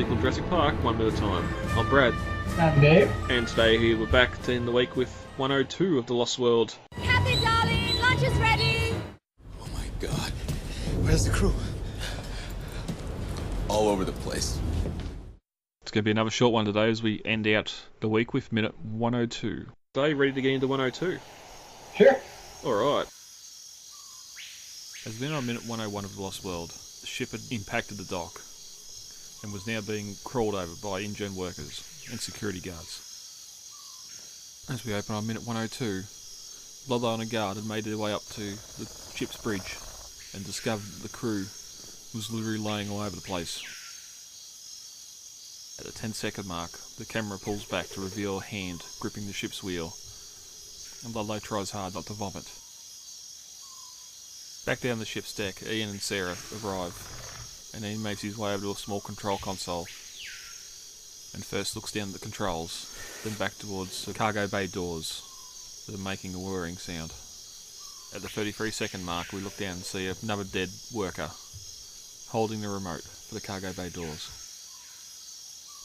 Jurassic or Jurassic Park, 1 minute at a time. I'm Brad. I'm Dave. And today we're back to end the week with 102 of The Lost World. Kathy, darling, lunch is ready! Oh my god. Where's the crew? All over the place. It's going to be another short one today as we end out the week with minute 102. So, you ready to get into 102? Sure. Alright. As been on minute 101 of The Lost World, the ship had impacted the dock and was now being crawled over by InGen workers and security guards. As we open on minute 102, Ludlow and a guard had made their way up to the ship's bridge and discovered that the crew was literally laying all over the place. At the 10-second mark, the camera pulls back to reveal a hand gripping the ship's wheel, and Ludlow tries hard not to vomit. Back down the ship's deck, Ian and Sarah arrive, and Ian makes his way over to a small control console, and first looks down at the controls, then back towards the cargo bay doors that are making a whirring sound. At the 33-second mark, we look down and see another dead worker holding the remote for the cargo bay doors.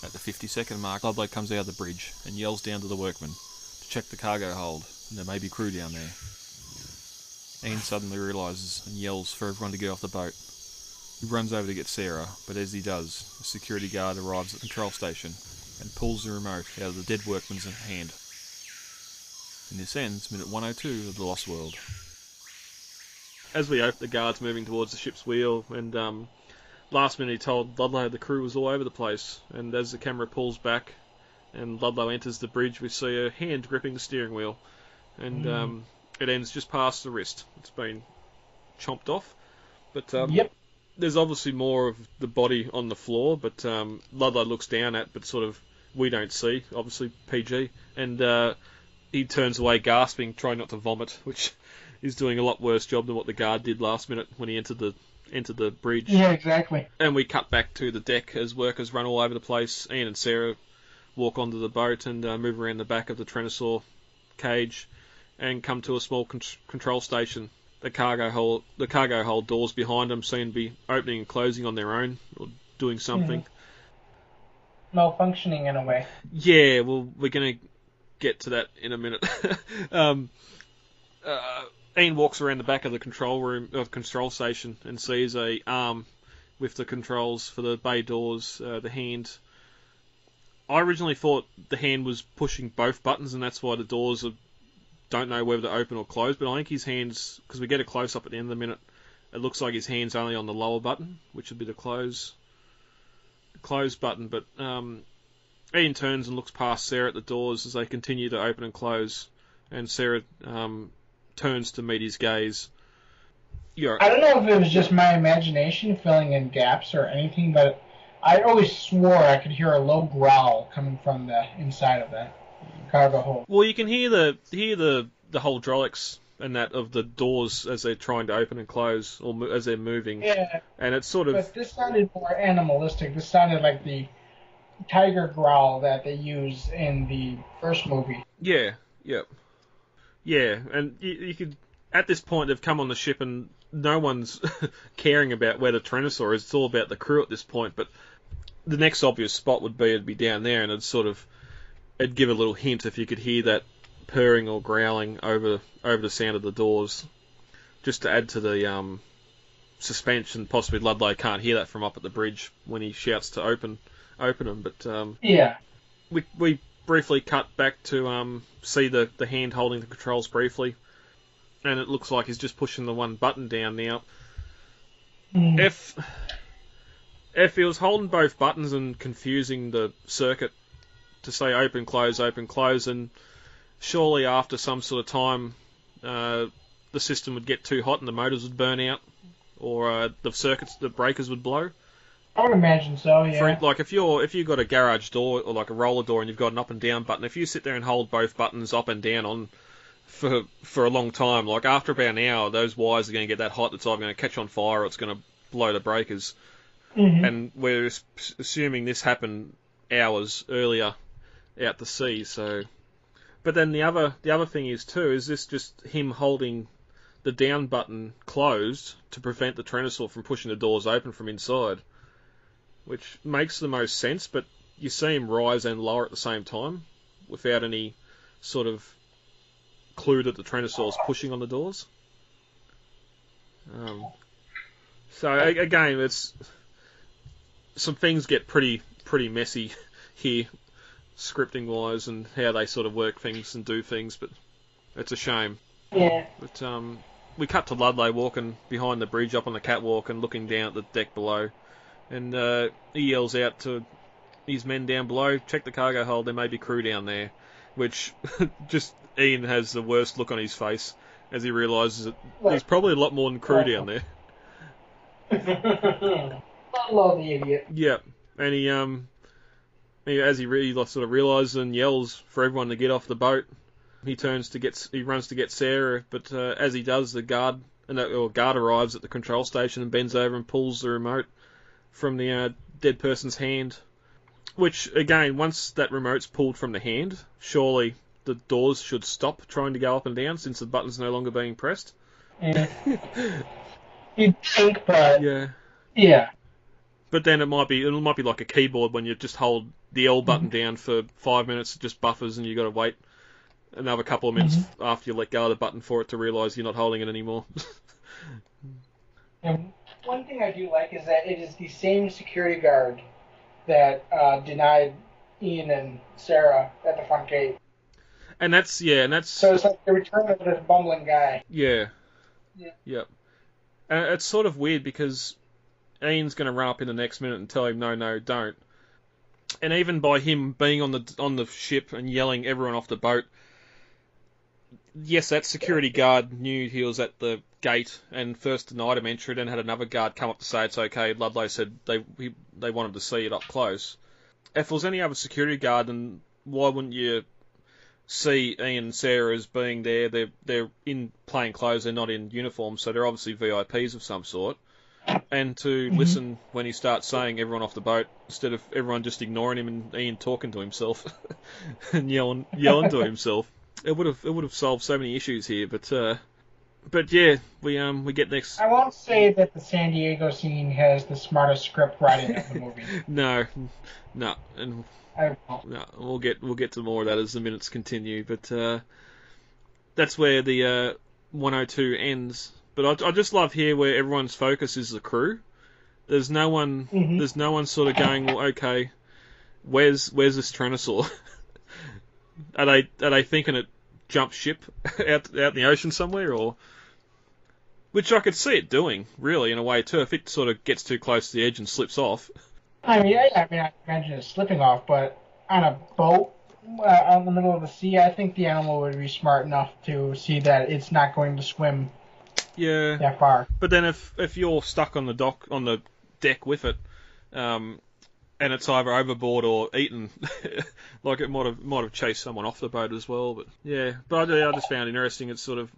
At the 50-second mark, Ludlow comes out of the bridge and yells down to the workmen to check the cargo hold, and there may be crew down there. Ian suddenly realises and yells for everyone to get off the boat. He runs over to get Sarah, but as he does, a security guard arrives at the control station and pulls the remote out of the dead workman's hand. And this ends minute 102 of The Lost World. As we open, the guard's moving towards the ship's wheel, and last minute he told Ludlow the crew was all over the place, and as the camera pulls back and Ludlow enters the bridge, we see a hand gripping the steering wheel, and it ends just past the wrist. It's been chomped off, but there's obviously more of the body on the floor, but Ludlow looks down at, but sort of we don't see, obviously PG, and he turns away gasping, trying not to vomit, which is doing a lot worse job than what the guard did last minute when he entered the bridge. Yeah, exactly. And we cut back to the deck as workers run all over the place. Ian and Sarah walk onto the boat and move around the back of the Tyrannosaur cage and come to a small control station. The cargo hold doors behind them seem to be opening and closing on their own, or doing something. Malfunctioning in a way. Yeah, well, we're going to get to that in a minute. Ian walks around the back of the control station and sees a arm with the controls for the bay doors, the hand. I originally thought the hand was pushing both buttons, and that's why the doors don't know whether to open or close, but I think his hands, because we get a close-up at the end of the minute, it looks like his hand's only on the lower button, which would be the close button, but Ian turns and looks past Sarah at the doors as they continue to open and close, and Sarah turns to meet his gaze. I don't know if it was just my imagination filling in gaps or anything, but I always swore I could hear a low growl coming from the inside of the cargo hold. Well, you can hear the hydraulics and that of the doors as they're trying to open and close, or as they're moving. Yeah. And it's sort of. But this sounded more animalistic. This sounded like the tiger growl that they use in the first movie. Yeah. Yep. Yeah, and you could. At this point, they've come on the ship, and no one's caring about where the Tyrannosaur is. It's all about the crew at this point. But the next obvious spot would be it'd be down there, and it'd give a little hint if you could hear that purring or growling over the sound of the doors, just to add to the suspense, and possibly Ludlow can't hear that from up at the bridge when he shouts to open them. But yeah, we briefly cut back to see the hand holding the controls briefly, and it looks like he's just pushing the one button down now. If he was holding both buttons and confusing the circuit to say open, close, and surely after some sort of time the system would get too hot and the motors would burn out, or the breakers would blow. I would imagine so, yeah. Like if you've got a garage door or like a roller door and you've got an up and down button, if you sit there and hold both buttons up and down on for a long time, like after about an hour, those wires are going to get that hot it's either going to catch on fire or it's going to blow the breakers. And we're assuming this happened hours earlier out to sea. So, but then the other thing is this just him holding the down button closed to prevent the Tyrannosaur from pushing the doors open from inside? which makes the most sense, but you see him rise and lower at the same time without any sort of clue that the Tyrannosaur's pushing on the doors. So again, it's some things get pretty messy here, scripting wise, and how they sort of work things and do things. But it's a shame. Yeah. But we cut to Ludlow walking behind the bridge up on the catwalk and looking down at the deck below, and he yells out to his men down below, "Check the cargo hold. There may be crew down there," which just Ian has the worst look on his face as he realises that there's probably a lot more than crew down there. I love the idiot. Yeah, and he as he sort of realises and yells for everyone to get off the boat, he runs to get Sarah, but as he does, the guard arrives at the control station and bends over and pulls the remote from the dead person's hand. Which again, once that remote's pulled from the hand, surely the doors should stop trying to go up and down since the button's no longer being pressed. Yeah. You'd think, but yeah. But then it might be like a keyboard when you just hold the L button down for 5 minutes, it just buffers, and you got to wait another couple of minutes after you let go of the button for it to realise you're not holding it anymore. And one thing I do like is that it is the same security guard that denied Ian and Sarah at the front gate. And that's so it's like the return of this bumbling guy. Yeah. Yep. And it's sort of weird because Ian's going to run up in the next minute and tell him no, don't. And even by him being on the ship and yelling everyone off the boat, yes, that security guard knew he was at the gate and first denied him entry, then had another guard come up to say it's okay. Ludlow said they wanted to see it up close. If there was any other security guard, then why wouldn't you see Ian and Sarah as being there? They're in plain clothes, they're not in uniform, so they're obviously VIPs of some sort. And to listen when he starts saying everyone off the boat, instead of everyone just ignoring him and Ian talking to himself and yelling to himself. It would have solved so many issues here, but yeah, we get next. I won't say that the San Diego scene has the smartest script writing of the movie. No, and I won't. no, we'll get to more of that as the minutes continue. But that's where the 102 ends. But I just love here where everyone's focus is the crew. There's no one. There's no one sort of going, well, okay, where's this Tyrannosaur? Are they thinking it jumped ship out in the ocean somewhere, or which I could see it doing, really, in a way too, if it sort of gets too close to the edge and slips off. I imagine it slipping off, but on a boat out in the middle of the sea, I think the animal would be smart enough to see that it's not going to swim that far. But then if you're stuck on the deck with it, and it's either overboard or eaten, like it might have chased someone off the boat as well. But yeah, but I just found it interesting. It's sort of,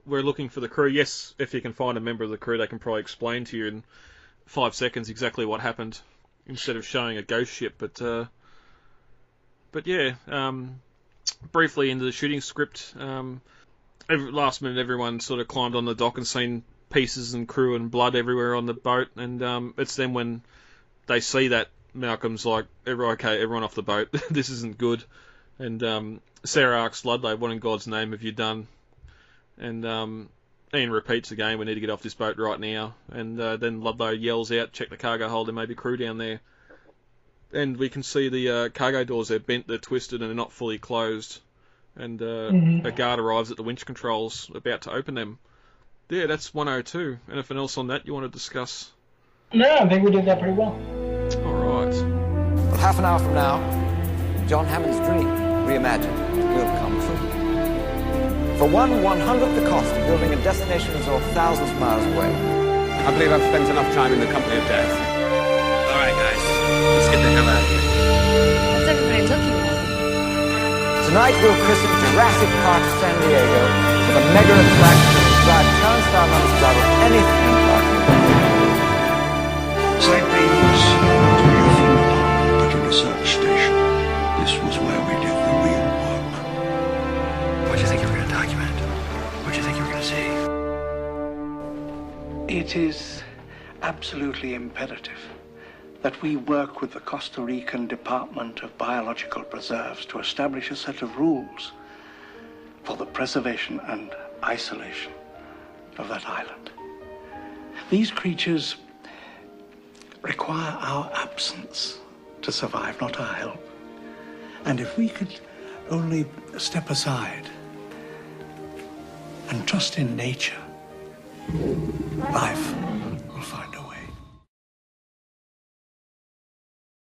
we're looking for the crew. Yes, if you can find a member of the crew, they can probably explain to you in 5 seconds exactly what happened instead of showing a ghost ship. But yeah, briefly into the shooting script. Last minute, everyone sort of climbed on the dock and seen pieces and crew and blood everywhere on the boat, and it's then when they see that Malcolm's like, everyone off the boat, this isn't good. And Sarah asks Ludlow, what in God's name have you done? And Ian repeats again, we need to get off this boat right now. And then Ludlow yells out, check the cargo hold, there may be crew down there. And we can see the cargo doors, they're bent, they're twisted, and they're not fully closed. And a guard arrives at the winch controls, about to open them. Yeah, that's 102. Anything else on that you want to discuss? No, I think we did that pretty well. Alright. Well, half an hour from now, John Hammond's dream, reimagined, will come true. For 1/100th the cost of building a destination resort thousands of miles away. I believe I've spent enough time in the company of death. All right, guys, let's get the hell out of here. What's everybody looking for? Tonight we'll christen Jurassic Park San Diego with a mega attraction that will drive turnstile numbers to rival anything in the park. Sightseeing's not to be a theme park, but a research station. This was where we did the real work. What do you think you were going to document? What do you think you were going to see? It is absolutely imperative that we work with the Costa Rican Department of Biological Preserves to establish a set of rules for the preservation and isolation of that island. These creatures require our absence to survive, not our help. And if we could only step aside and trust in nature, life